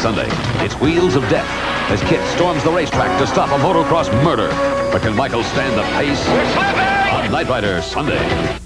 Sunday, it's Wheels of Death as KITT storms the racetrack to stop a motocross murder. But can Michael stand the pace? We're slipping! On Night Rider Sunday.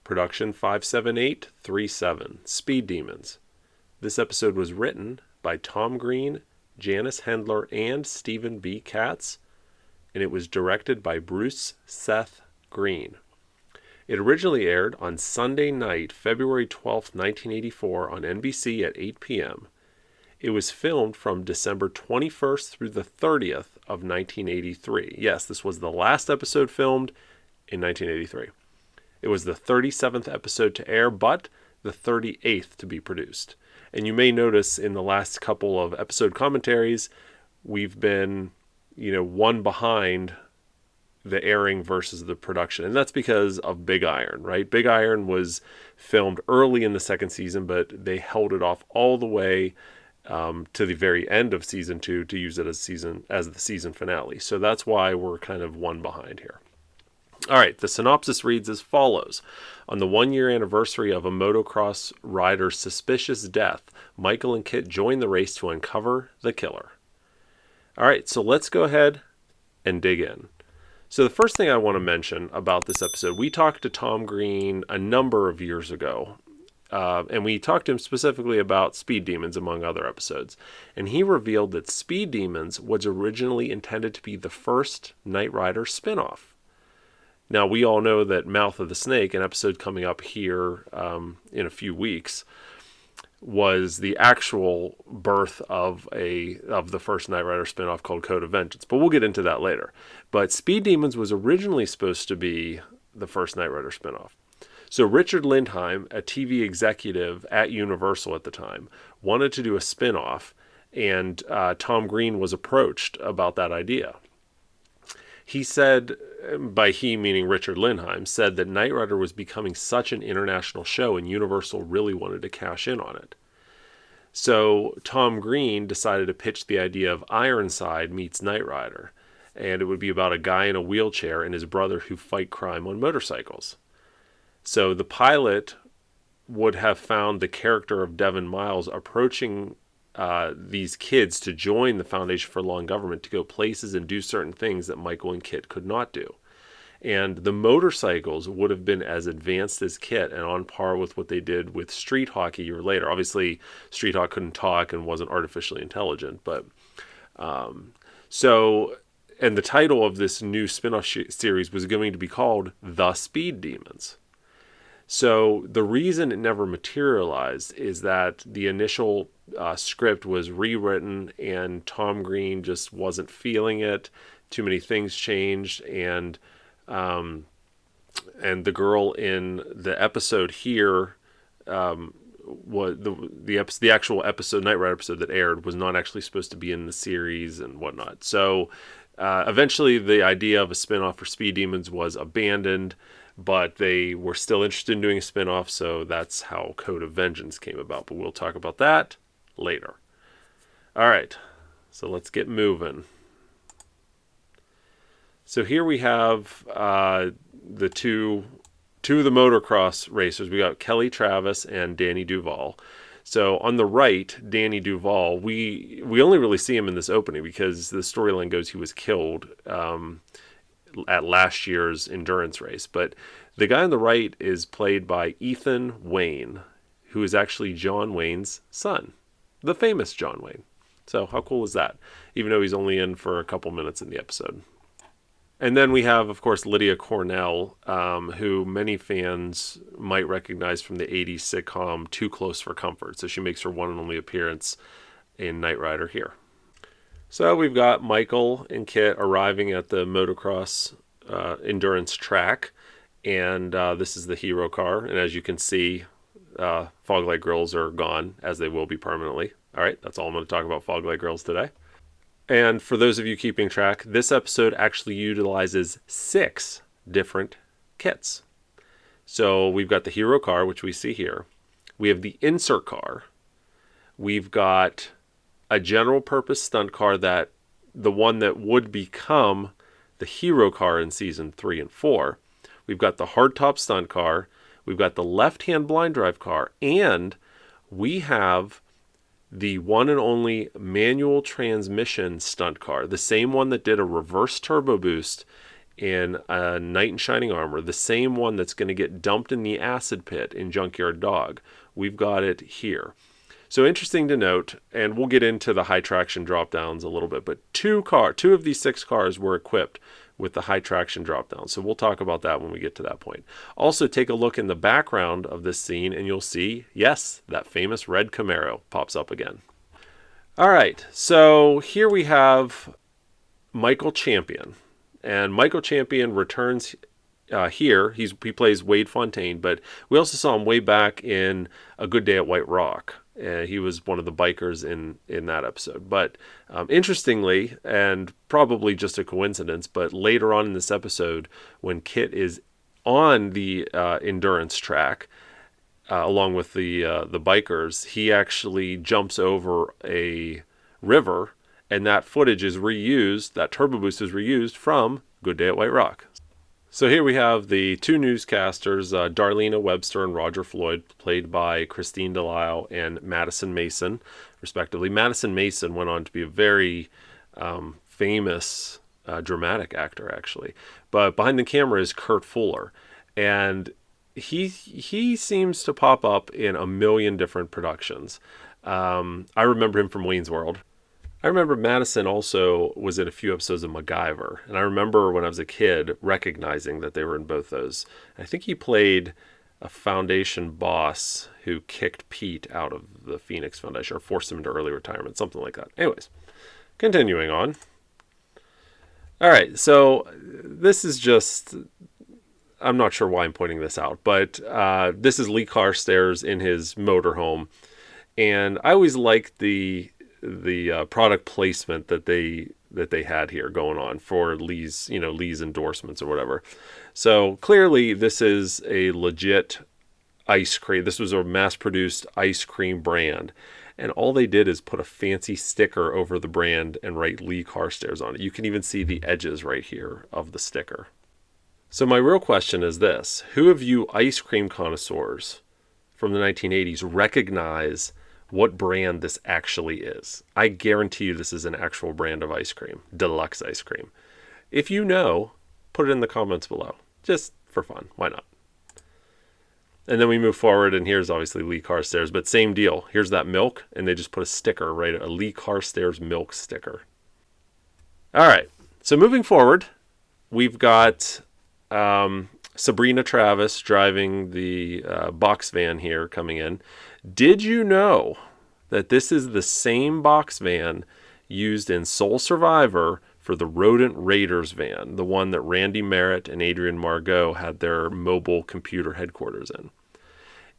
Production 57837, Speed Demons. This episode was written by Tom Green, Janice Hendler, and Stephen B. Katz, and it was directed by Bruce Seth Green. It originally aired on Sunday night, February 12, 1984 on NBC at 8 p.m. It was filmed from December 21st through the 30th of 1983. Yes, this was the last episode filmed in 1983. It was the 37th episode to air, but the 38th to be produced. And you may notice in the last couple of episode commentaries, we've been, one behind the airing versus the production. And that's because of Big Iron, right? Big Iron was filmed early in the second season, but they held it off all the way to the very end of season 2 to use it as the season finale. So that's why we're kind of one behind here. All right, the synopsis reads as follows. On the 1-year anniversary of a motocross rider's suspicious death, Michael and KITT join the race to uncover the killer. All right, so let's go ahead and dig in. So the first thing I want to mention about this episode, we talked to Tom Green a number of years ago, and we talked to him specifically about Speed Demons, among other episodes. And he revealed that Speed Demons was originally intended to be the first Knight Rider spinoff. Now, we all know that Mouth of the Snake, an episode coming up here in a few weeks, was the actual birth of the first Knight Rider spinoff called Code of Vengeance. But we'll get into that later. But Speed Demons was originally supposed to be the first Knight Rider spinoff. So Richard Lindheim, a TV executive at Universal at the time, wanted to do a spinoff, and Tom Green was approached about that idea. He said, by he meaning Richard Lindheim, said that Knight Rider was becoming such an international show and Universal really wanted to cash in on it. So Tom Green decided to pitch the idea of Ironside meets Knight Rider, and it would be about a guy in a wheelchair and his brother who fight crime on motorcycles. So the pilot would have found the character of Devin Miles approaching these kids to join the Foundation for Law and Government to go places and do certain things that Michael and KITT could not do. And the motorcycles would have been as advanced as KITT and on par with what they did with Street Hawk a year later. Obviously, Street Hawk couldn't talk and wasn't artificially intelligent. But and the title of this new spin-off series was going to be called The Speed Demons. So the reason it never materialized is that the initial script was rewritten and Tom Green just wasn't feeling it. Too many things changed, and the girl in the episode here was the actual episode, Knight Rider episode that aired, was not actually supposed to be in the series and whatnot. So eventually the idea of a spinoff for Speed Demons was abandoned, but they were still interested in doing a spinoff, so that's how Code of Vengeance came about. But we'll talk about that later. All right, so let's get moving. So here we have the two of the motocross racers. We got Kelly Travis and Danny Duval. So on the right, Danny Duval, we only really see him in this opening because the storyline goes he was killed at last year's endurance race. But the guy on the right is played by Ethan Wayne, who is actually John Wayne's son, the famous John Wayne. So how cool is that? Even though he's only in for a couple minutes in the episode. And then we have, of course, Lydia Cornell, who many fans might recognize from the 80s sitcom Too Close for Comfort. So she makes her one and only appearance in Knight Rider here. So we've got Michael and KITT arriving at the motocross endurance track. And this is the hero car. And as you can see, fog light grills are gone, as they will be permanently. All right, that's all I'm going to talk about fog light grills today. And for those of you keeping track, this episode actually utilizes 6 different kits. So we've got the hero car, which we see here. We have the insert car. We've got a general purpose stunt car, that the one that would become the hero car in season 3 and 4. We've got the hardtop stunt car. We've got the left-hand blind drive car. And we have the one and only manual transmission stunt car, the same one that did a reverse turbo boost in Knight in Shining Armor, the same one that's going to get dumped in the acid pit in Junkyard Dog. We've got it here. So interesting to note, and we'll get into the high traction drop downs a little bit, but 2 of these 6 cars were equipped with the high traction drop down. So we'll talk about that when we get to that point. Also, take a look in the background of this scene and you'll see, yes, that famous red Camaro pops up again. All right, so here we have Michael Champion. And Michael Champion returns here. He plays Wade Fontaine, but we also saw him way back in A Good Day at White Rock. He was one of the bikers in that episode. But interestingly, and probably just a coincidence, but later on in this episode, when KITT is on the endurance track, along with the bikers, he actually jumps over a river, and that footage is reused, that turbo boost is reused from Good Day at White Rock. So here we have the 2 newscasters, Darlena Webster and Roger Floyd, played by Christine Delisle and Madison Mason, respectively. Madison Mason went on to be a very famous dramatic actor, actually. But behind the camera is Kurt Fuller, and he seems to pop up in a million different productions. I remember him from Wayne's World. I remember Madison also was in a few episodes of MacGyver, and I remember when I was a kid recognizing that they were in both those. I think he played a Foundation boss who kicked Pete out of the Phoenix Foundation or forced him into early retirement, something like that. Anyways, continuing on. All right, so this is just, I'm not sure why I'm pointing this out, but this is Lee Carstairs in his motorhome, and I always liked the product placement that they had here going on for Lee's endorsements or whatever. So clearly this is a legit ice cream. This was a mass-produced ice cream brand, and all they did is put a fancy sticker over the brand and write Lee Carstairs on it. You can even see the edges right here of the sticker. So my real question is this: who of you ice cream connoisseurs from the 1980s recognize what brand this actually is? I guarantee you this is an actual brand of ice cream, deluxe ice cream. If you know, put it in the comments below, just for fun. Why not? And then we move forward, and here's obviously Lee Carstairs, but same deal. Here's that milk, and they just put a sticker, right? A Lee Carstairs milk sticker. All right, so moving forward, we've got Sabrina Travis driving the box van here coming in. Did you know that this is the same box van used in Soul Survivor for the Rodent Raiders van, the one that Randy Merritt and Adrian Margot had their mobile computer headquarters in?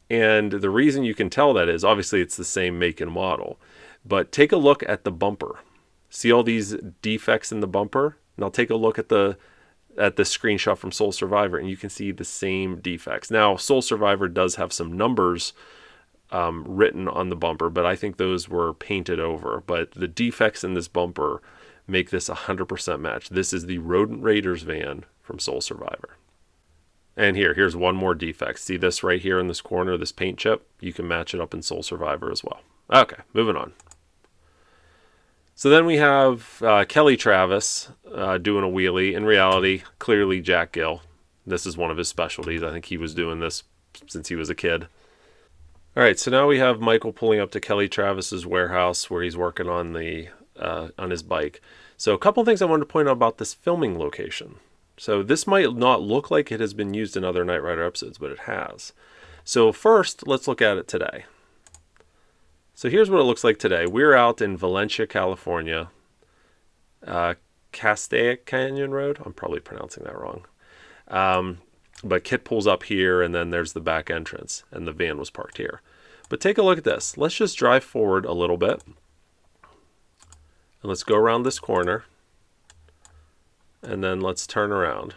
And the reason you can tell that is obviously it's the same make and model, but take a look at the bumper. See all these defects in the bumper? Now take a look at the screenshot from Soul Survivor, and you can see the same defects. Now, Soul Survivor does have some numbers written on the bumper, but I think those were painted over. But the defects in this bumper make this 100% match. This is the Rodent Raiders van from Soul Survivor. And here's one more defect. See this right here in this corner, this paint chip? You can match it up in Soul Survivor as well. Okay, moving on. So then we have Kelly Travis doing a wheelie. In reality, clearly Jack Gill. This is one of his specialties. I think he was doing this since he was a kid. All right, so now we have Michael pulling up to Kelly Travis's warehouse where he's working on on his bike. So a couple things I wanted to point out about this filming location. So this might not look like it has been used in other Knight Rider episodes, but it has. So first, let's look at it today. So here's what it looks like today. We're out in Valencia, California, Castaic Canyon Road. I'm probably pronouncing that wrong. But KITT pulls up here, and then there's the back entrance, and the van was parked here. But take a look at this. Let's just drive forward a little bit. And let's go around this corner. And then let's turn around.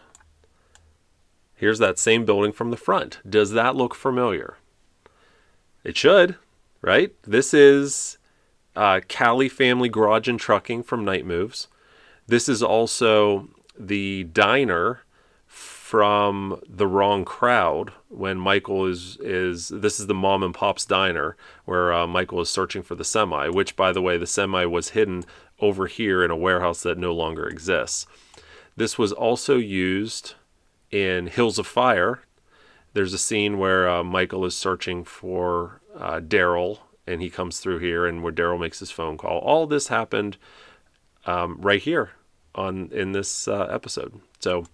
Here's that same building from the front. Does that look familiar? It should, right? This is Cali Family Garage and Trucking from Night Moves. This is also the diner from The Wrong Crowd when Michael this is the Mom and Pop's diner where Michael is searching for the semi, which, by the way, the semi was hidden over here in a warehouse that no longer exists. This was also used in Hills of Fire. There's a scene where Michael is searching for Daryl, and he comes through here, and where Daryl makes his phone call. All this happened right here in this episode. So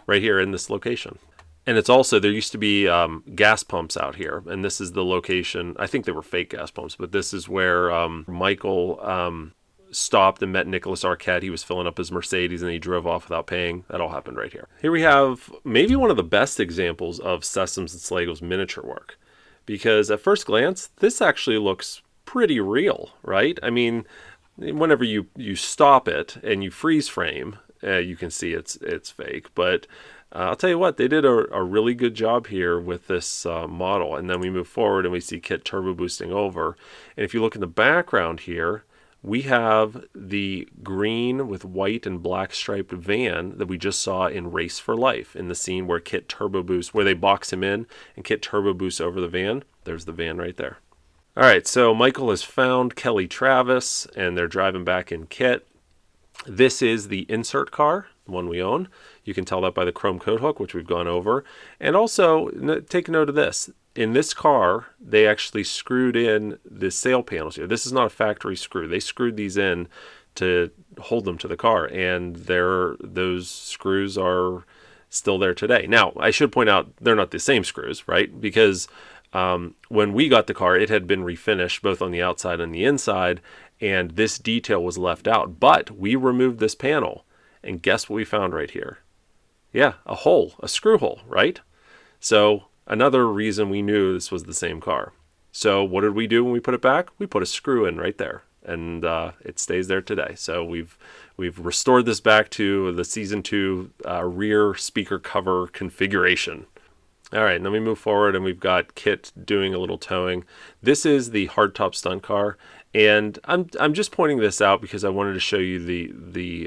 right here in this location. And it's also, there used to be gas pumps out here, and this is the location. I think they were fake gas pumps, but this is where Michael stopped and met Nicholas Arquette. He was filling up his Mercedes, and he drove off without paying. That all happened right here. Here we have maybe one of the best examples of Sessoms and Slagle's miniature work, because at first glance, this actually looks pretty real, right? I mean, whenever you stop it and you freeze frame, you can see it's fake. But I'll tell you what, they did a really good job here with this model. And then we move forward and we see KITT turbo boosting over. And if you look in the background here, we have the green with white and black striped van that we just saw in Race for Life, in the scene where KITT turbo boosts, where they box him in and KITT turbo boosts over the van. There's the van right there. All right, so Michael has found Kelly Travis, and they're driving back in KITT. This is the insert car, the one we own. You can tell that by the chrome coat hook, which we've gone over. And also, take note of this. In this car, they actually screwed in the sail panels here. This is not a factory screw. They screwed these in to hold them to the car, and those screws are still there today. Now, I should point out, they're not the same screws, right? Because when we got the car, it had been refinished both on the outside and the inside, and this detail was left out. But we removed this panel, and guess what we found right here? Yeah, a hole, a screw hole, right? So another reason we knew this was the same car. So what did we do when we put it back? We put a screw in right there, and it stays there today. So we've restored this back to the season 2 rear speaker cover configuration. All right, and then we move forward, and we've got KITT doing a little towing. This is the hardtop stunt car, and I'm just pointing this out because I wanted to show you the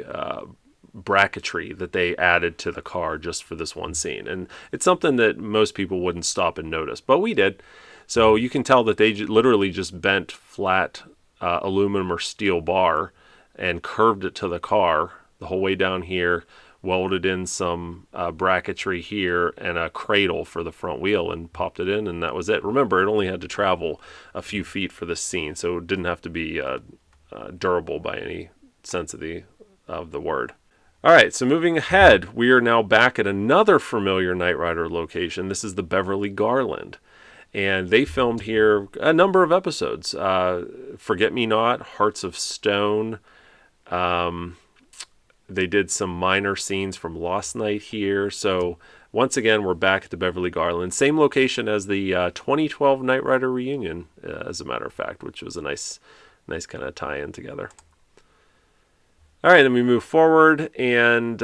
bracketry that they added to the car just for this one scene. And it's something that most people wouldn't stop and notice, but we did. So you can tell that they literally just bent flat aluminum or steel bar and curved it to the car the whole way down here, welded in some bracketry here and a cradle for the front wheel, and popped it in, and that was it. Remember, it only had to travel a few feet for this scene, so it didn't have to be durable by any sense of the word. All right, so moving ahead, we are now back at another familiar Knight Rider location. This is the Beverly Garland, and they filmed here a number of episodes. Forget Me Not, Hearts of Stone. They did some minor scenes from Lost Night here. So once again, we're back at the Beverly Garland. Same location as the 2012 Knight Rider reunion, as a matter of fact, which was a nice kind of tie-in together. All right, then we move forward, and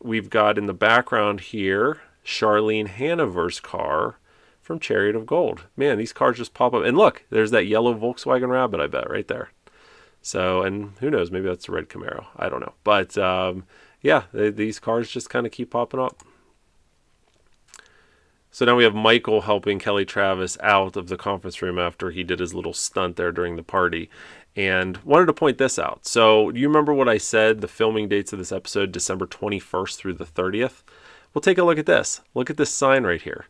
we've got in the background here Charlene Hanover's car from Chariot of Gold. Man, these cars just pop up. And look, there's that yellow Volkswagen Rabbit, I bet, right there. So, and who knows, maybe that's a red Camaro. I don't know. But, yeah, these cars just kind of keep popping up. So now we have Michael helping Kelly Travis out of the conference room after he did his little stunt there during the party. And wanted to point this out. So you remember what I said, the filming dates of this episode, December 21st through the 30th? Well, take a look at this. Look at this sign right here.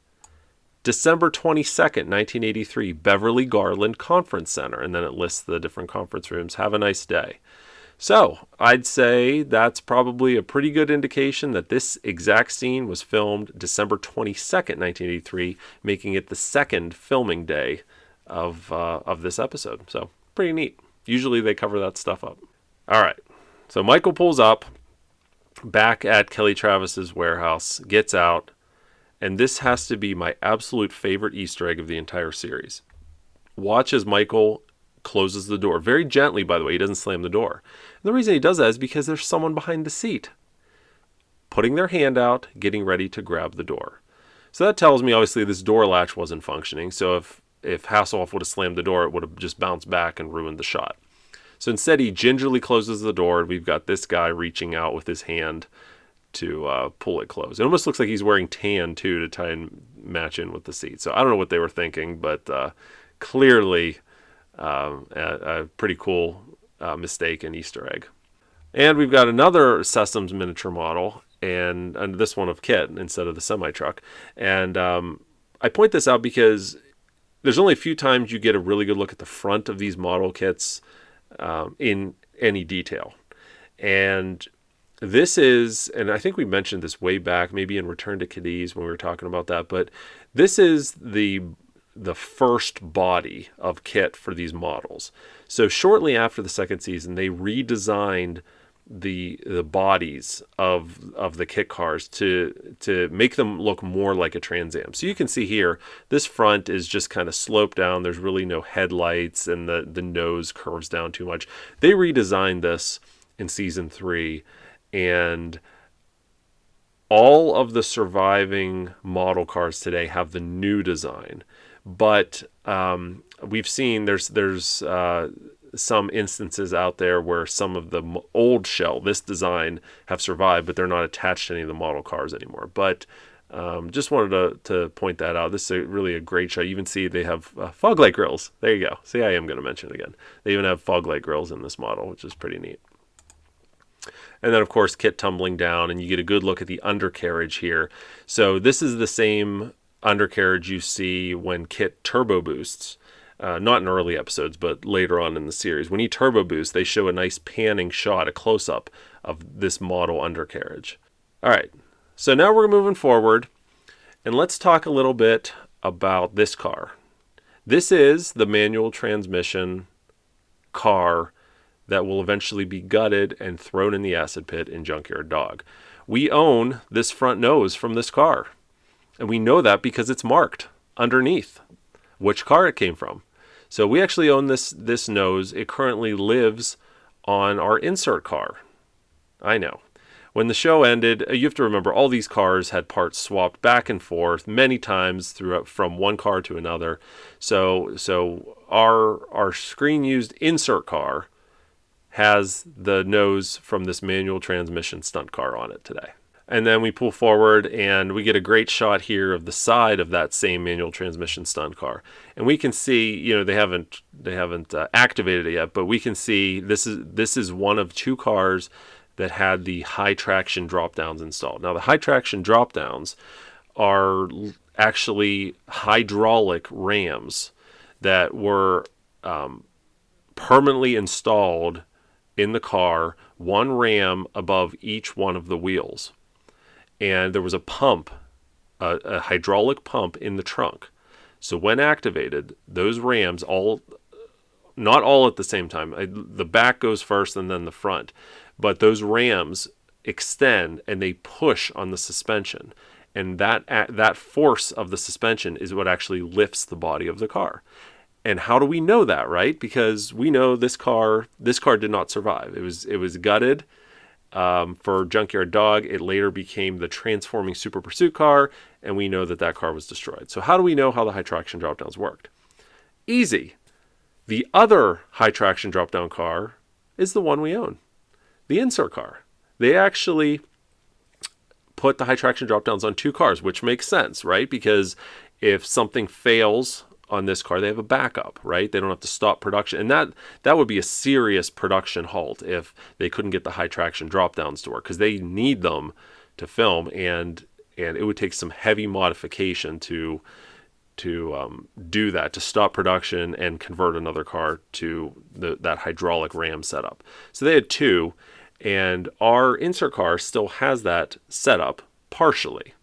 December 22nd, 1983, Beverly Garland Conference Center. And then it lists the different conference rooms. Have a nice day. So I'd say that's probably a pretty good indication that this exact scene was filmed December 22nd, 1983, making it the second filming day of this episode. So pretty neat. Usually they cover that stuff up. All right. So Michael pulls up back at Kelly Travis's warehouse, gets out, And this has to be my absolute favorite Easter egg of the entire series. Watch as Michael closes the door. Very gently, by the way. He doesn't slam the door. And the reason he does that is because there's someone behind the seat, putting their hand out, getting ready to grab the door. So that tells me, obviously, this door latch wasn't functioning. So if Hasselhoff would have slammed the door, it would have just bounced back and ruined the shot. So instead, he gingerly closes the door, and we've got this guy reaching out with his hand to pull it closed. It almost looks like he's wearing tan, too, to try and match in with the seat. So I don't know what they were thinking, but clearly a pretty cool mistake and Easter egg. And we've got another Sessoms miniature model, and this one of KITT instead of the semi-truck. And I point this out because there's only a few times you get a really good look at the front of these model kits in any detail. And this is, and I think we mentioned this way back, maybe in Return to Cadiz when we were talking about that, but this is the first body of KITT for these models. So shortly after the second season, they redesigned the bodies of the KITT cars to make them look more like a Trans Am. So you can see here, this front is just kind of sloped down. There's really no headlights, and the nose curves down too much. They redesigned this in season 3, and all of the surviving model cars today have the new design. But we've seen there's some instances out there where some of the old shell, this design, have survived, but they're not attached to any of the model cars anymore. But just wanted to point that out. This is really a great shot. You even see they have fog light grills. There you go. See, I am going to mention it again. They even have fog light grills in this model, which is pretty neat. And then, of course, KITT tumbling down, and you get a good look at the undercarriage here. So this is the same undercarriage you see when KITT turbo boosts. Not in early episodes, but later on in the series. When he turbo boosts, they show a nice panning shot, a close-up of this model undercarriage. All right, so now we're moving forward, and let's talk a little bit about this car. This is the manual transmission car that will eventually be gutted and thrown in the acid pit in Junkyard Dog. We own this front nose from this car, and we know that because it's marked underneath which car it came from. So we actually own this nose. It currently lives on our insert car. I know. When the show ended, you have to remember all these cars had parts swapped back and forth many times from one car to another. So our screen used insert car has the nose from this manual transmission stunt car on it today. And then we pull forward and we get a great shot here of the side of that same manual transmission stunt car. And we can see, they haven't activated it yet, but we can see this is one of two cars that had the high traction drop downs installed. Now the high traction drop downs are actually hydraulic rams that were permanently installed in the car, one ram above each one of the wheels. And there was a pump, a hydraulic pump in the trunk. So when activated, those rams, not all at the same time, the back goes first and then the front, but those rams extend and they push on the suspension. And that force of the suspension is what actually lifts the body of the car. And how do we know that, right? Because we know this car did not survive. It was gutted for Junkyard Dog. It later became the transforming Super Pursuit car, and we know that car was destroyed. So how do we know how the high traction drop downs worked? Easy. The other high traction drop down car is the one we own, the insert car. They actually put the high traction drop downs on two cars, which makes sense, right? Because if something fails on this car, they have a backup, right? They don't have to stop production. And that would be a serious production halt if they couldn't get the high traction drop downs to work, because they need them to film, and it would take some heavy modification to do that, to stop production and convert another car to that hydraulic ram setup. So they had two, and our insert car still has that setup partially.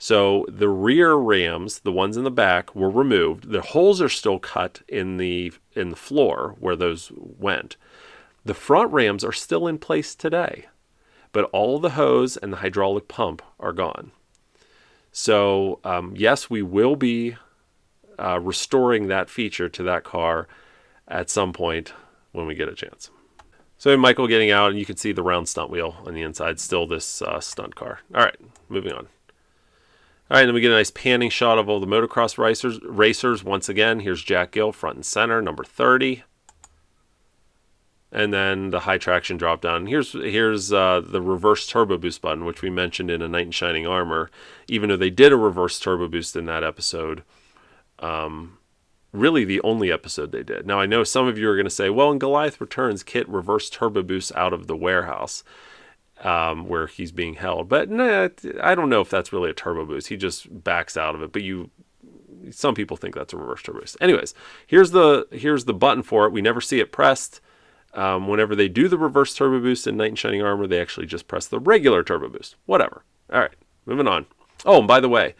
So the rear rams, the ones in the back, were removed. The holes are still cut in the floor where those went. The front rams are still in place today, but all the hose and the hydraulic pump are gone. So yes, we will be restoring that feature to that car at some point when we get a chance. So Michael getting out, and you can see the round stunt wheel on the inside, still this stunt car. All right, moving on. All right, then we get a nice panning shot of all the motocross racers. Once again, here's Jack Gill, front and center, number 30. And then the high traction drop down. Here's the reverse turbo boost button, which we mentioned in A Knight in Shining Armor. Even though they did a reverse turbo boost in that episode, really the only episode they did. Now I know some of you are going to say, well, in Goliath Returns, KITT reverse turbo boosts out of the warehouse where he's being held. But nah, I don't know if that's really a turbo boost. He just backs out of it. But some people think that's a reverse turbo boost. Anyways, here's the button for it. We never see it pressed. Whenever they do the reverse turbo boost in Knight in Shining Armor, they actually just press the regular turbo boost. Whatever. All right, moving on. Oh, and by the way,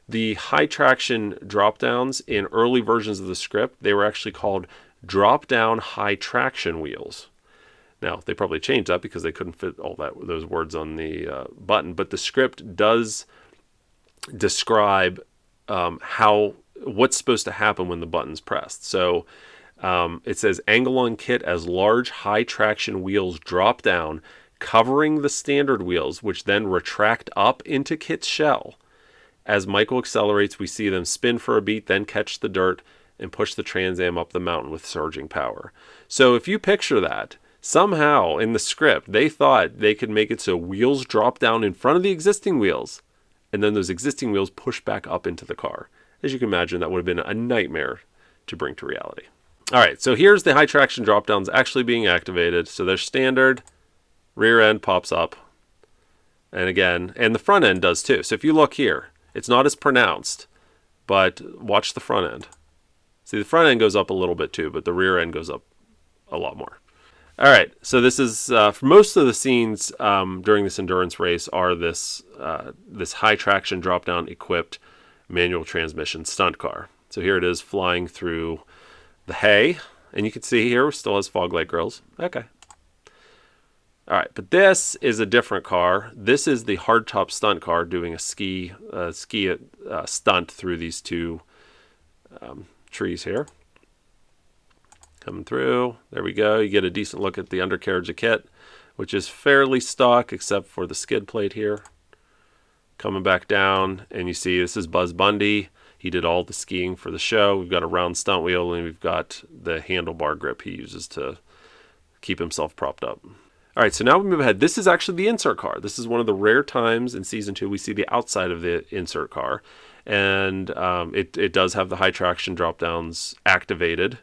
the high traction drop downs in early versions of the script, they were actually called drop down high traction wheels. Now, they probably changed that because they couldn't fit all those words on the button, but the script does describe what's supposed to happen when the button's pressed. So it says angle on KITT as large high traction wheels drop down, covering the standard wheels, which then retract up into KITT's shell. As Michael accelerates, we see them spin for a beat, then catch the dirt and push the Trans Am up the mountain with surging power. So if you picture that, somehow in the script, they thought they could make it so wheels drop down in front of the existing wheels, and then those existing wheels push back up into the car. As you can imagine, that would have been a nightmare to bring to reality. All right, so here's the high traction drop downs actually being activated. So they're standard, rear end pops up, and again, and the front end does too. So if you look here, it's not as pronounced, but watch the front end. See, the front end goes up a little bit too, but the rear end goes up a lot more. All right, so this is, for most of the scenes during this endurance race are this high traction drop down equipped manual transmission stunt car. So here it is flying through the hay, and you can see here still has fog light grills. Okay. All right, but this is a different car. This is the hardtop stunt car doing a ski stunt through these two trees here. Coming through. There we go. You get a decent look at the undercarriage of KITT, which is fairly stock except for the skid plate here. Coming back down, and you see this is Buzz Bundy. He did all the skiing for the show. We've got a round stunt wheel, and we've got the handlebar grip he uses to keep himself propped up. All right, so now we move ahead. This is actually the insert car. This is one of the rare times in Season 2 we see the outside of the insert car. And it does have the high traction drop downs activated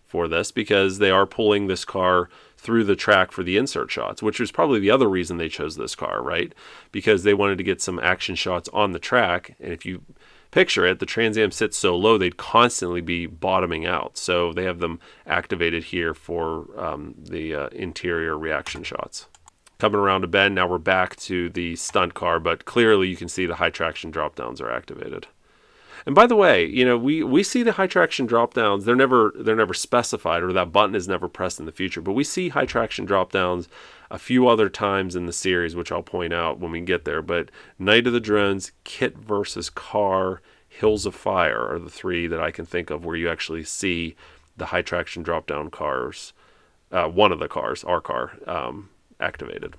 for this because they are pulling this car through the track for the insert shots, which was probably the other reason they chose this car, right? Because they wanted to get some action shots on the track. And if you picture it, the Trans Am sits so low they'd constantly be bottoming out. So they have them activated here for the interior reaction shots. Coming around a bend, now we're back to the stunt car, but clearly you can see the high traction drop downs are activated. And by the way, you know, we see the high traction drop downs. They're never specified, or that button is never pressed in the future. But we see high traction drop downs a few other times in the series, which I'll point out when we get there. But Night of the Drones, KITT versus Car, Hills of Fire are the three that I can think of where you actually see the high traction drop down cars, one of the cars, our car, activated.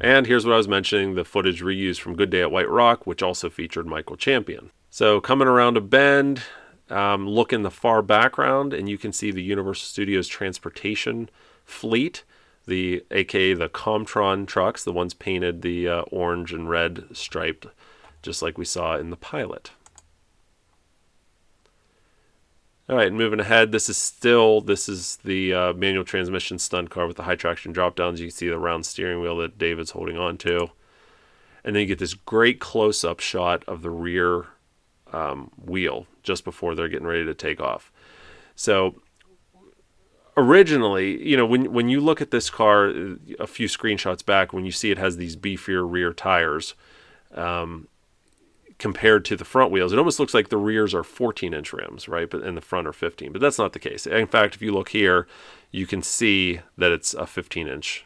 And here's what I was mentioning, the footage reused from Good Day at White Rock, which also featured Michael Champion. So coming around a bend, look in the far background, and you can see the Universal Studios transportation fleet, aka the Comtron trucks, the ones painted the orange and red striped, just like we saw in the pilot. All right, moving ahead, this is the manual transmission stunt car with the high traction drop downs. You can see the round steering wheel that David's holding on to. And then you get this great close-up shot of the rear wheel just before they're getting ready to take off. So originally, you know, when you look at this car a few screenshots back, when you see it has these beefier rear tires, compared to the front wheels, it almost looks like the rears are 14-inch rims, right? But in the front are 15. But that's not the case. In fact, if you look here, you can see that it's a 15-inch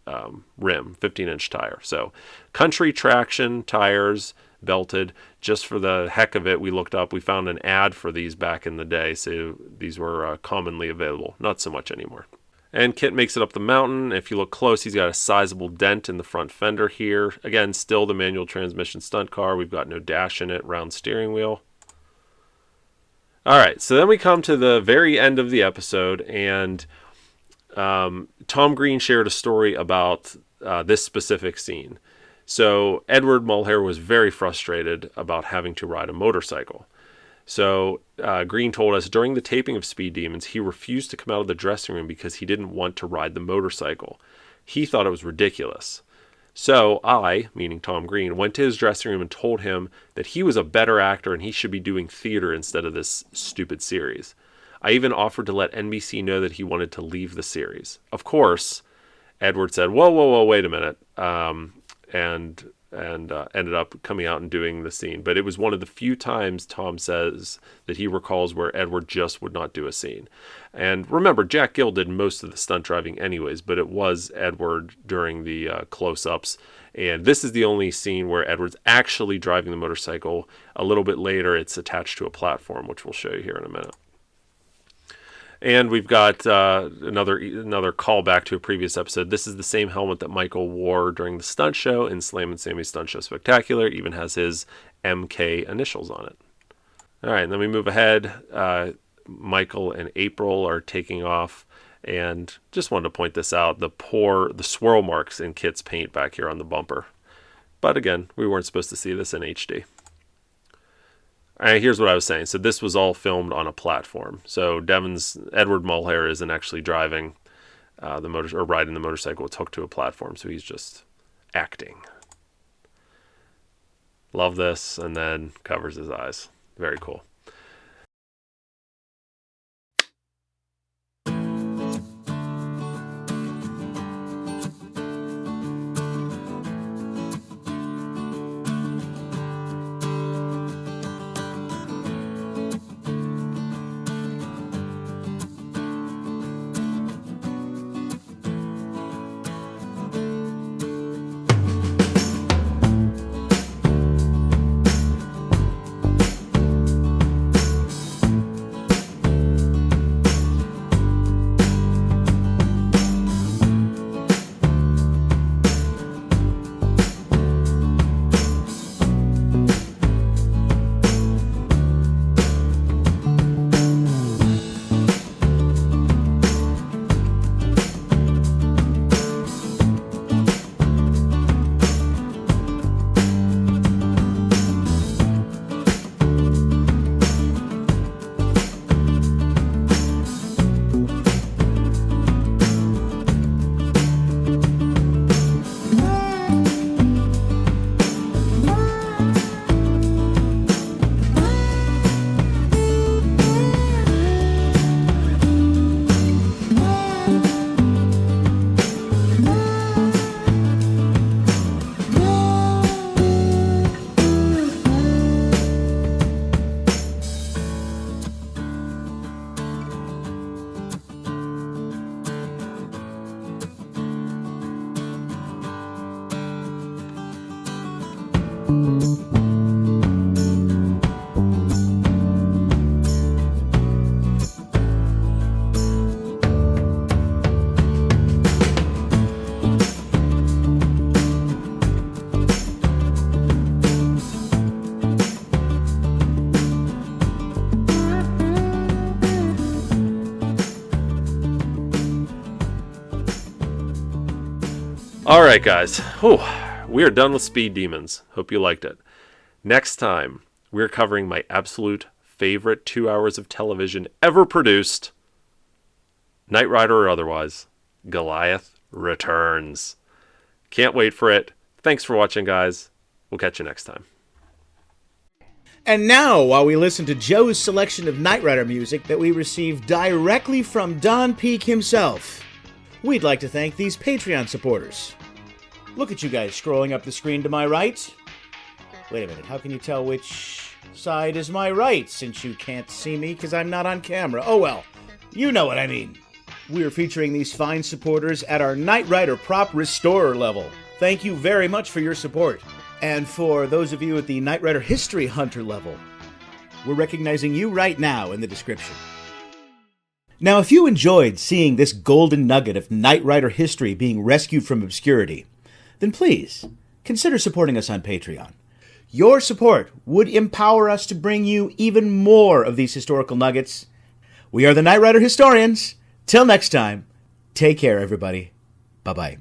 rim, 15-inch tire. So country traction tires, belted. Just for the heck of it, we looked up, we found an ad for these back in the day, so these were commonly available. Not so much anymore. And KITT makes it up the mountain. If you look close, he's got a sizable dent in the front fender here. Again, still the manual transmission stunt car. We've got no dash in it, round steering wheel. All right, so then we come to the very end of the episode, and Tom Green shared a story about this specific scene. So Edward Mulhare was very frustrated about having to ride a motorcycle. So Green told us during the taping of Speed Demons, he refused to come out of the dressing room because he didn't want to ride the motorcycle. He thought it was ridiculous. So I, meaning Tom Green, went to his dressing room and told him that he was a better actor and he should be doing theater instead of this stupid series. I even offered to let NBC know that he wanted to leave the series. Of course, Edward said, whoa, wait a minute, and ended up coming out and doing the scene. But it was one of the few times Tom says that he recalls where Edward just would not do a scene. And remember, Jack Gill did most of the stunt driving anyways, but it was Edward during the close-ups. And this is the only scene where Edward's actually driving the motorcycle. A little bit later, it's attached to a platform, which we'll show you here in a minute. And we've got another callback to a previous episode. This is the same helmet that Michael wore during the stunt show in Slam and Sammy's Stunt Show Spectacular. Even has his MK initials on it. All right, and then we move ahead. Michael and April are taking off. And just wanted to point this out. The swirl marks in KITT's paint back here on the bumper. But again, we weren't supposed to see this in HD. Here's what I was saying. So this was all filmed on a platform. So Edward Mulhare isn't actually driving riding the motorcycle. It's hooked to a platform, so he's just acting. Love this, and then covers his eyes. Very cool. Alright guys, we are done with Speed Demons. Hope you liked it. Next time, we're covering my absolute favorite 2 hours of television ever produced. Knight Rider or otherwise, Goliath returns. Can't wait for it. Thanks for watching, guys. We'll catch you next time. And now, while we listen to Joe's selection of Knight Rider music that we received directly from Don Peake himself, we'd like to thank these Patreon supporters. Look at you guys scrolling up the screen to my right. Wait a minute, how can you tell which side is my right since you can't see me because I'm not on camera? Oh well, you know what I mean. We're featuring these fine supporters at our Knight Rider Prop Restorer level. Thank you very much for your support. And for those of you at the Knight Rider History Hunter level, we're recognizing you right now in the description. Now, if you enjoyed seeing this golden nugget of Knight Rider history being rescued from obscurity, then please consider supporting us on Patreon. Your support would empower us to bring you even more of these historical nuggets. We are the Knight Rider Historians. Till next time, take care, everybody. Bye-bye.